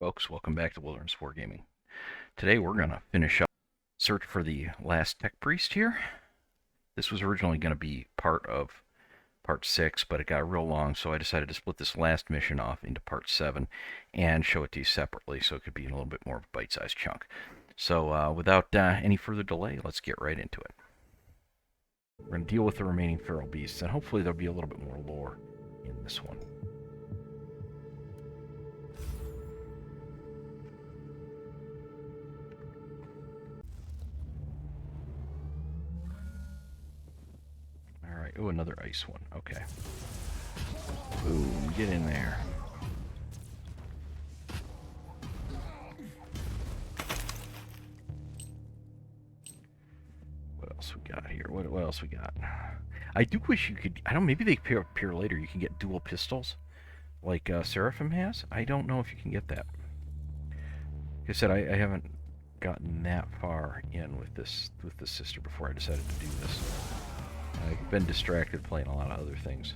Folks, welcome back to Wilderness Wargaming. Today we're going to finish up search for the last Techpriest here. This was originally going to be part of part 6, but it got real long, so I decided to split this last mission off into part 7 and show it to you separately so it could be in a little bit more of a bite-sized chunk. So without any further delay, let's get right into it. We're going to deal with the remaining feral beasts, and hopefully there'll be a little bit more lore in this one. Oh, another ice one. Okay. Boom, get in there. What else we got here? What else we got? I do wish you could... I don't know, maybe they appear later. You can get dual pistols like Seraphim has. I don't know if you can get that. Like I said, I haven't gotten that far in with this sister before I decided to do this. I've been distracted playing a lot of other things.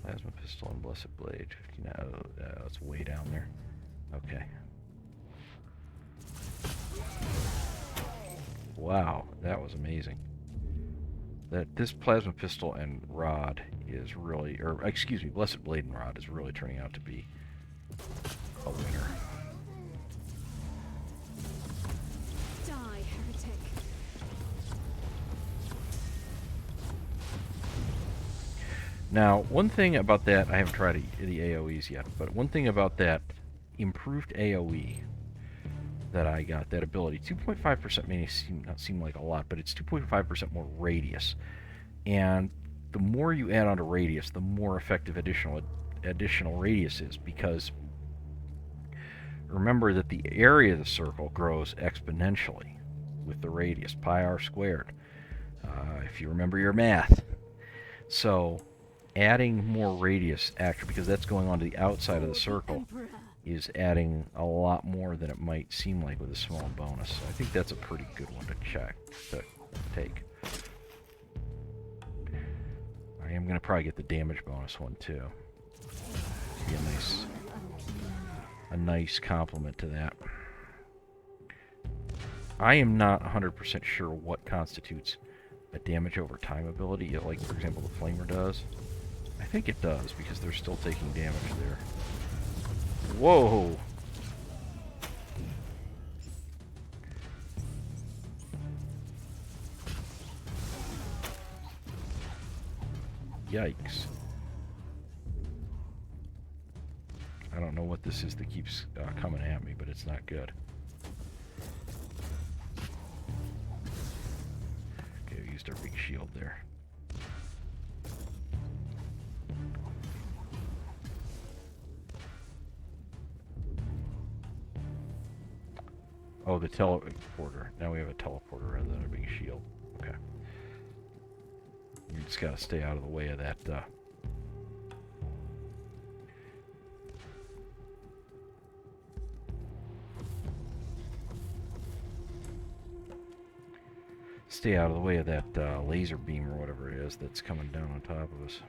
Plasma pistol and blessed blade. 59. Oh, it's way down there. Okay. Wow, that was amazing. This plasma pistol and rod is really, or excuse me, blessed blade and rod is really turning out to be a winner. Die, heretic. Now, one thing about that, I haven't tried the AoEs yet, but one thing about that improved AoE that I got, that ability, 2.5% may not seem like a lot, but it's 2.5% more radius. And the more you add onto radius, the more effective additional radius is, because remember that the area of the circle grows exponentially with the radius, pi r squared, if you remember your math. So adding more radius, actually, because that's going on to the outside of the circle, is adding a lot more than it might seem like with a small bonus. So I think that's a pretty good one to take. I am going to probably get the damage bonus one too. Be a nice complement to that. I am not 100% sure what constitutes a damage over time ability, like for example the Flamer does. I think it does, because they're still taking damage there. Whoa! Yikes. I don't know what this is that keeps coming at me, but it's not good. Okay, we used our big shield there. Oh, the teleporter. Now we have a teleporter rather than a big shield. Okay. You just gotta stay out of the way of that, stay out of the way of that laser beam or whatever it is that's coming down on top of us.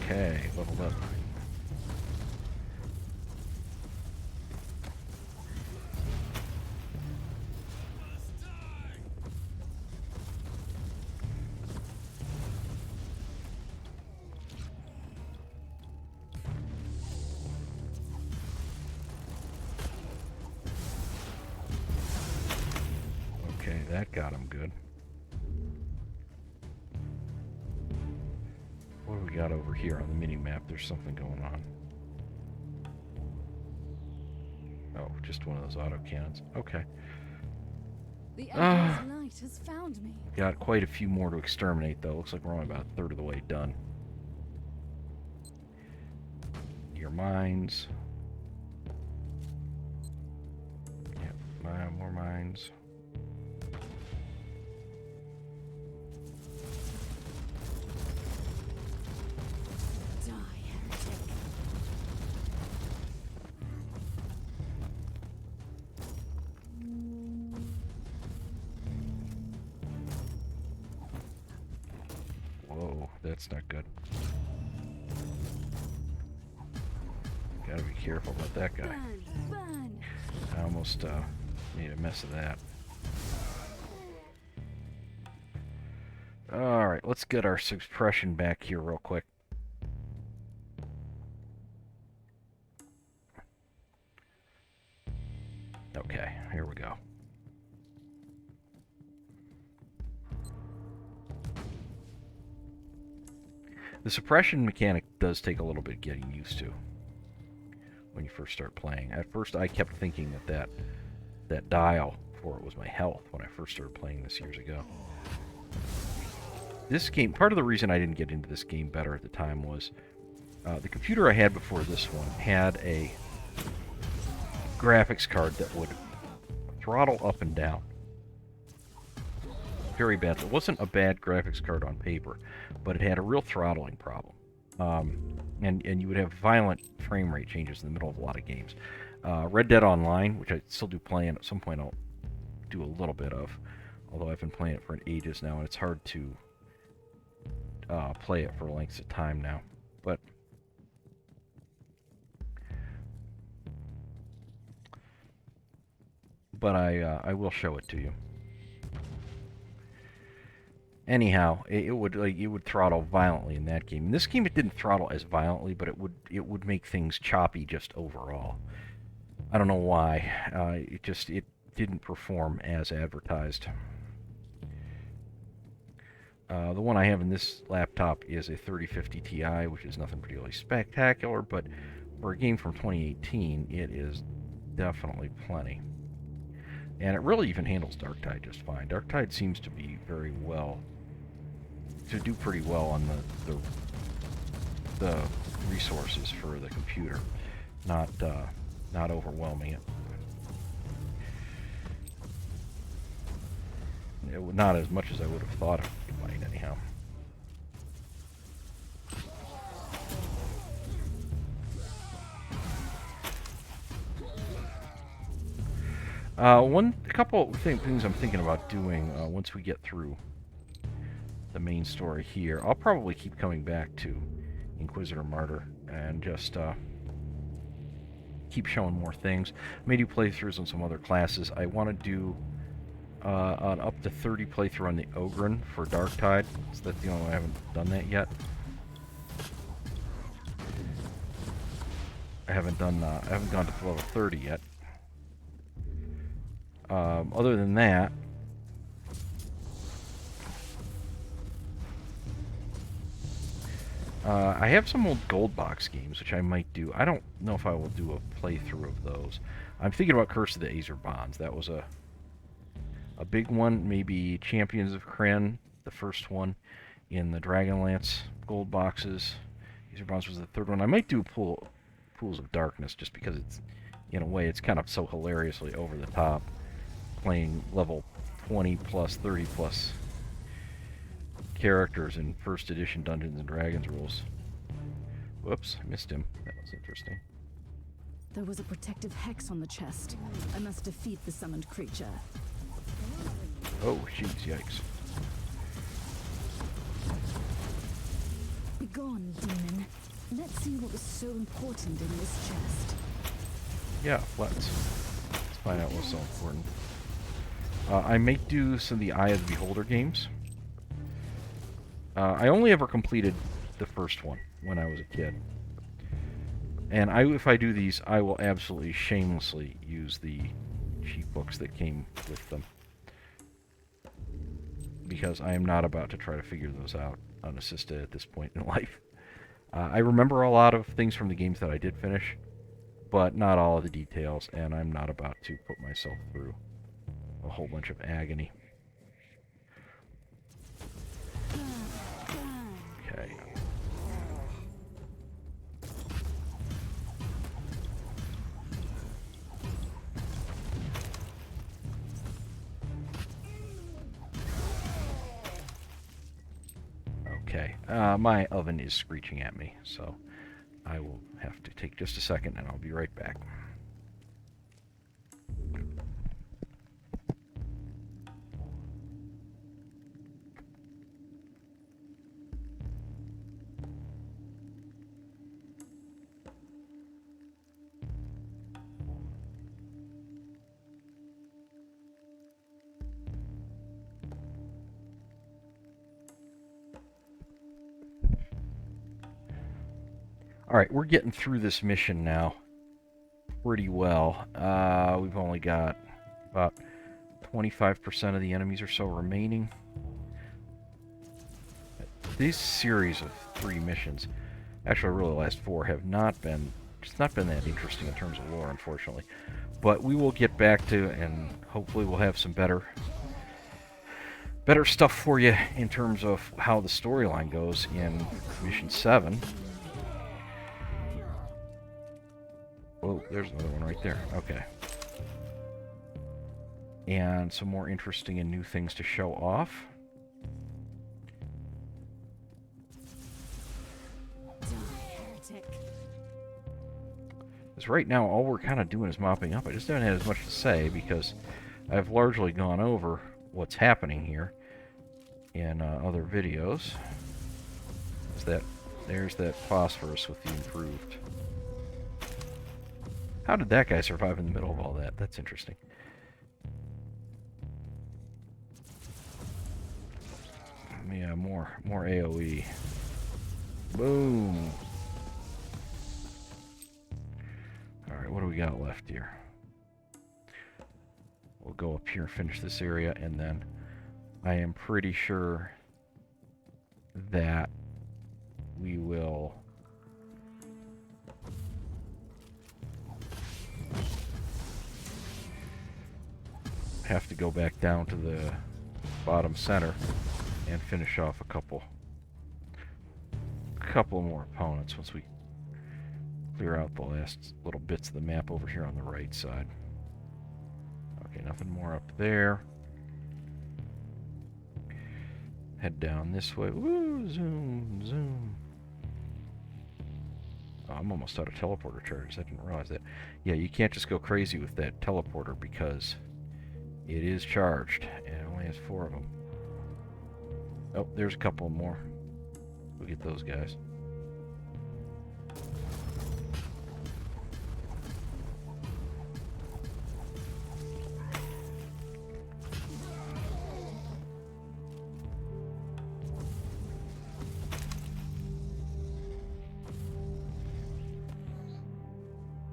Okay, leveled up. That got him good. What do we got over here on the mini-map? There's something going on. Oh, just one of those autocannons. Okay. The Emperor's light has found me. Got quite a few more to exterminate, though. Looks like we're only about a third of the way done. Your mines. Yep, more mines. that's not good. Gotta be careful about that guy. Burn, burn. I almost made a mess of that. Alright, let's get our suppression back here real quick. Okay, here we go. The suppression mechanic does take a little bit getting used to when you first start playing. At first I kept thinking that dial for it was my health when I first started playing this years ago. This game, part of the reason I didn't get into this game better at the time was the computer I had before this one had a graphics card that would throttle up and down very badly. It wasn't a bad graphics card on paper, but it had a real throttling problem. And you would have violent frame rate changes in the middle of a lot of games. Red Dead Online, which I still do play, and at some point I'll do a little bit of, although I've been playing it for ages now, and it's hard to play it for lengths of time now. But I will show it to you. Anyhow, it would throttle violently in that game. In this game, it didn't throttle as violently, but it would make things choppy just overall. I don't know why. It didn't perform as advertised. The one I have in this laptop is a 3050 Ti, which is nothing particularly spectacular, but for a game from 2018, it is definitely plenty. And it really even handles Darktide just fine. Darktide seems to be do pretty well on the resources for the computer, not overwhelming it. Not as much as I would have thought it might, anyhow. A couple things I'm thinking about doing once we get through the main story here. I'll probably keep coming back to Inquisitor Martyr and just keep showing more things. I may do playthroughs on some other classes. I want to do an up to 30 playthrough on the Ogren for Darktide. So that's the only way I haven't done that yet. I haven't gone to level 30 yet. Other than that, I have some old gold box games which I might do. I don't know if I will do a playthrough of those. I'm thinking about Curse of the Aether Bonds. That was a big one. Maybe Champions of Krynn, the first one in the Dragonlance gold boxes. Aether Bonds was the third one. I might do Pools of Darkness just because it's, in a way, it's kind of so hilariously over the top. Playing level 20 plus 30 plus characters in first edition Dungeons and Dragons rules. Whoops, I missed him. That was interesting. There was a protective hex on the chest. I must defeat the summoned creature. Oh, jeez, yikes. Begone, demon. Let's see what was so important in this chest. Yeah, let's find out what's so important. I may do some of the Eye of the Beholder games. I only ever completed the first one when I was a kid. And if I do these, I will absolutely shamelessly use the cheat books that came with them. Because I am not about to try to figure those out unassisted at this point in life. I remember a lot of things from the games that I did finish, but not all of the details, and I'm not about to put myself through a whole bunch of agony. Okay. Okay. My oven is screeching at me, so I will have to take just a second and I'll be right back. Alright, we're getting through this mission now pretty well. We've only got about 25% of the enemies or so remaining. These series of 3 missions, actually really the last 4, have not been that interesting in terms of lore, unfortunately. But we will get back to, and hopefully we'll have some better stuff for you in terms of how the storyline goes in Mission 7. Oh, there's another one right there. Okay. And some more interesting and new things to show off. Because right now, all we're kind of doing is mopping up. I just haven't had as much to say because I've largely gone over what's happening here in other videos. There's that phosphorus with the improved. How did that guy survive in the middle of all that? That's interesting. Yeah, more AoE. Boom. Alright, what do we got left here? We'll go up here and finish this area, and then I am pretty sure that we will have to go back down to the bottom center and finish off a couple more opponents once we clear out the last little bits of the map over here on the right side. Okay, nothing more up there. Head down this way. Woo, zoom, zoom. Oh, I'm almost out of teleporter charges. I didn't realize that. Yeah, you can't just go crazy with that teleporter because it is charged, and it only has 4 of them. Oh, there's a couple more. We'll get those guys.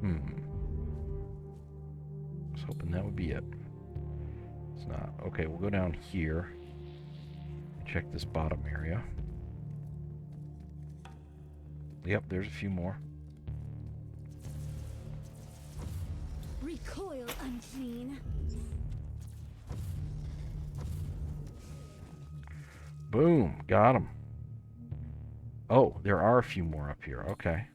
I was hoping that would be it. It's not. Okay, we'll go down here. Check this bottom area. Yep, there's a few more. Recoil, unclean. Boom, got him. Oh, there are a few more up here. Okay.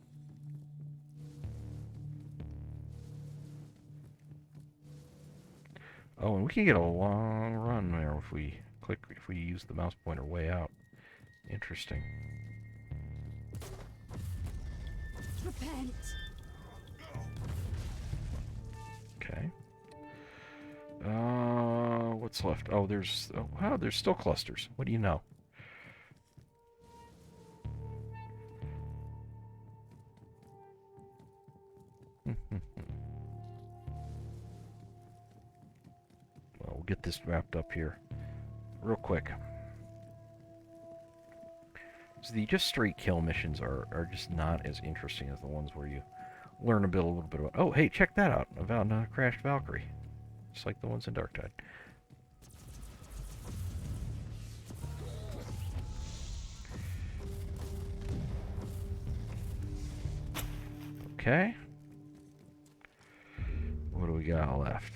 Oh, and we can get a long run there if we use the mouse pointer way out. Interesting. Repent. Okay. What's left? Oh, there's still clusters. What do you know? Well, we'll get this wrapped up here real quick. So the just straight kill missions are just not as interesting as the ones where you learn a little bit about. Oh, hey, check that out about Crashed Valkyrie, just like the ones in Darktide. Okay. What do we got left?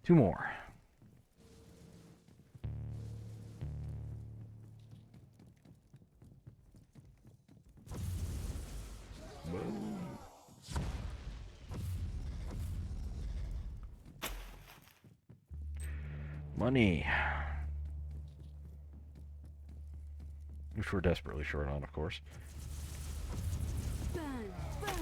2 more. Money. Which we're desperately short on, of course. Burn, burn.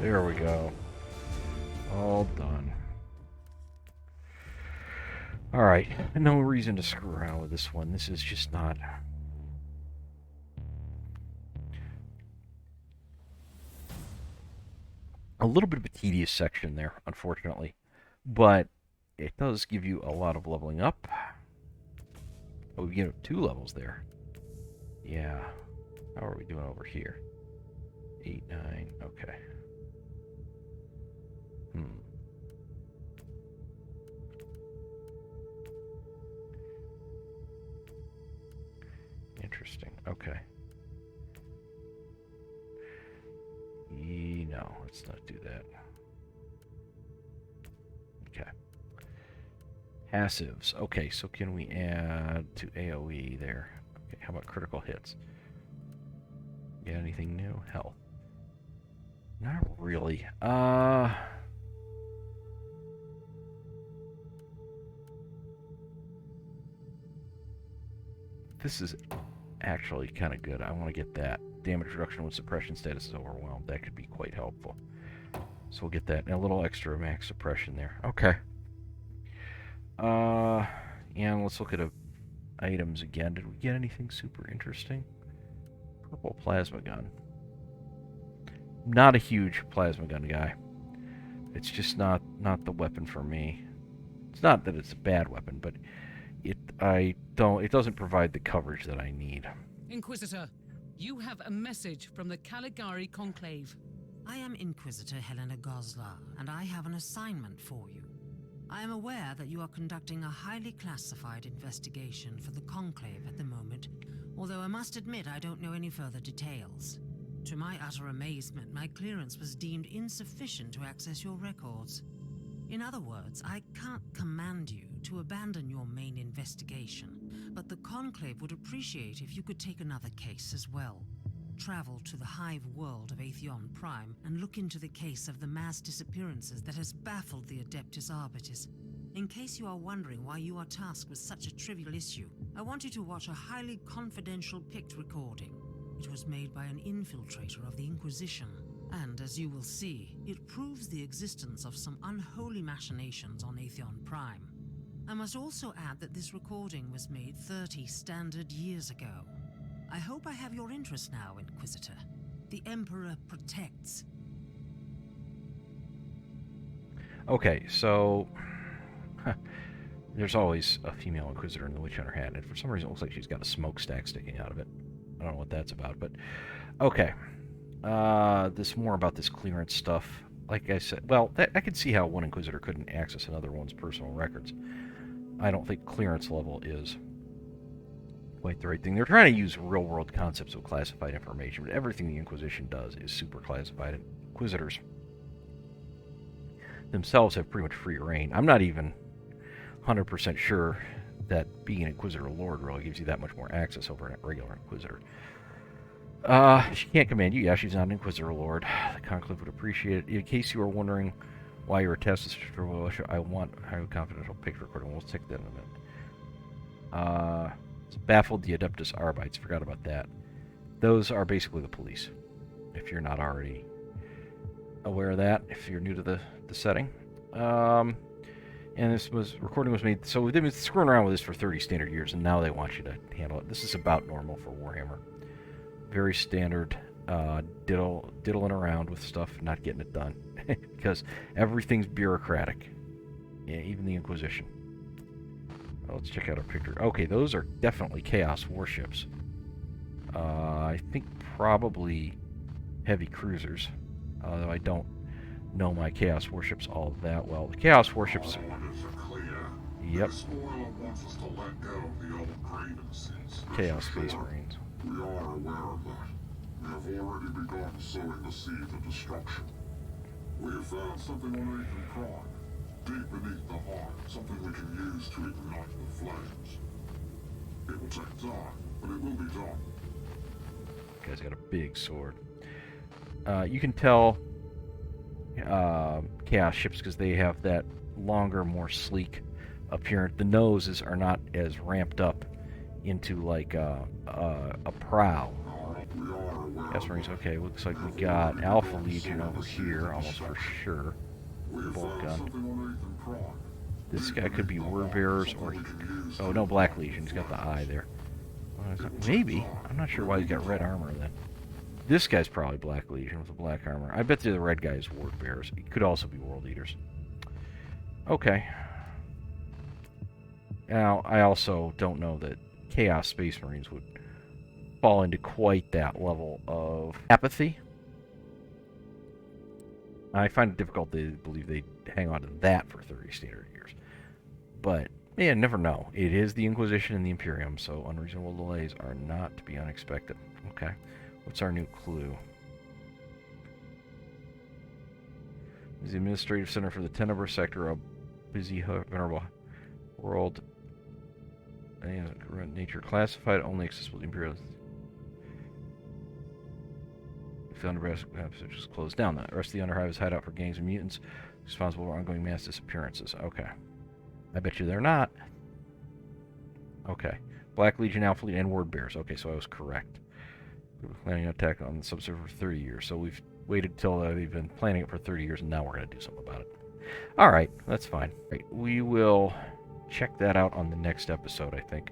There we go. All done. Alright, no reason to screw around with this one. This is just not... a little bit of a tedious section there, unfortunately. But it does give you a lot of leveling up. Oh, we get 2 levels there. Yeah. How are we doing over here? 8, 9, okay. Interesting. Okay. No, let's not do that. Okay. Passives. Okay, so can we add to AoE there? Okay, how about critical hits? Get anything new? Health. Not really. This is actually kind of good. I want to get that. Damage reduction when suppression status is overwhelmed. That could be quite helpful. So we'll get that. And a little extra max suppression there. Okay. And let's look at items again. Did we get anything super interesting? Purple plasma gun. Not a huge plasma gun guy. It's just not the weapon for me. It's not that it's a bad weapon, but it doesn't provide the coverage that I need. Inquisitor, you have a message from the Caligari Conclave. I am Inquisitor Helena Goslar, and I have an assignment for you. I am aware that you are conducting a highly classified investigation for the Conclave at the moment, although I must admit I don't know any further details. To my utter amazement, my clearance was deemed insufficient to access your records. In other words, I can't command you to abandon your main investigation, but the Conclave would appreciate if you could take another case as well. Travel to the hive world of Atheon Prime and look into the case of the mass disappearances that has baffled the Adeptus Arbitis. In case you are wondering why you are tasked with such a trivial issue, I want you to watch a highly confidential picked recording. It was made by an infiltrator of the Inquisition, and as you will see, it proves the existence of some unholy machinations on Atheon Prime. I must also add that this recording was made 30 standard years ago. I hope I have your interest now, Inquisitor. The Emperor protects. Okay, so there's always a female Inquisitor in the Witch Hunter hat, and for some reason it looks like she's got a smokestack sticking out of it. I don't know what that's about, but okay. This more about this clearance stuff. Like I said, well, I can see how one Inquisitor couldn't access another one's personal records. I don't think clearance level is quite the right thing. They're trying to use real-world concepts of classified information, but everything the Inquisition does is super classified, and Inquisitors themselves have pretty much free reign. I'm not even 100% sure that being an Inquisitor Lord really gives you that much more access over a regular Inquisitor. She can't command you. Yeah, she's not an Inquisitor Lord. The Conclave would appreciate it. In case you are wondering why your test is for I want highly confidential pick recording. We'll take that in a minute. It's baffled the Adeptus Arbites. Forgot about that. Those are basically the police. If you're not already aware of that, if you're new to the setting. And this recording was made, so they've been screwing around with this for 30 standard years, and now they want you to handle it. This is about normal for Warhammer. Very standard, diddling around with stuff, not getting it done. Because everything's bureaucratic. Yeah, even the Inquisition. Well, let's check out our picture. Okay, those are definitely Chaos warships. I think probably heavy cruisers. Although I don't know my Chaos warships all that well. The Chaos warships... Yep. Chaos Space Marines. We are aware of that. We have already begun sowing the seeds of destruction. We have found something on Atheon Prime, deep beneath the heart, something we can use to ignite the flames. It will take time, but it will be done. Guy's got a big sword. You can tell Chaos ships because they have that longer, more sleek appearance. The noses are not as ramped up into like a prow. Chaos Marines, okay, looks like we got Alpha Legion over here, almost for sure. Bolt gun. This guy could be Word Bearers or... Oh, no, Black Legion. He's got the eye there. Maybe. I'm not sure why he's got red armor then. This guy's probably Black Legion with the black armor. I bet the red guy is Word Bearers. He could also be World Eaters. Okay. Now, I also don't know that Chaos Space Marines would fall into quite that level of apathy. I find it difficult to believe they'd hang on to that for 30 standard years. But, yeah, never know. It is the Inquisition and the Imperium, so unreasonable delays are not to be unexpected. Okay. What's our new clue? Is the administrative center for the Tenebrous sector a busy, venerable world? Nature classified, only accessible to Imperialists. The Underhive is closed down. The rest of the Underhive is hideout for gangs of mutants responsible for ongoing mass disappearances. Okay. I bet you they're not. Okay. Black Legion, Alpha Legion, and Word Bears. Okay, so I was correct. We were planning an attack on the subserver for 30 years, so we've waited till we've been planning it for 30 years, and now we're going to do something about it. Alright, that's fine. Right, we will check that out on the next episode, I think.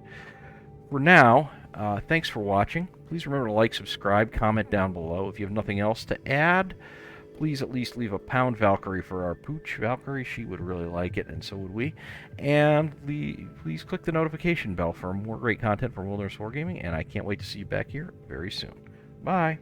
For now, thanks for watching. Please remember to like, subscribe, comment down below. If you have nothing else to add, please at least leave a pound Valkyrie for our Pooch Valkyrie. She would really like it, and so would we. And please click the notification bell for more great content from Wilderness Wargaming, and I can't wait to see you back here very soon. Bye!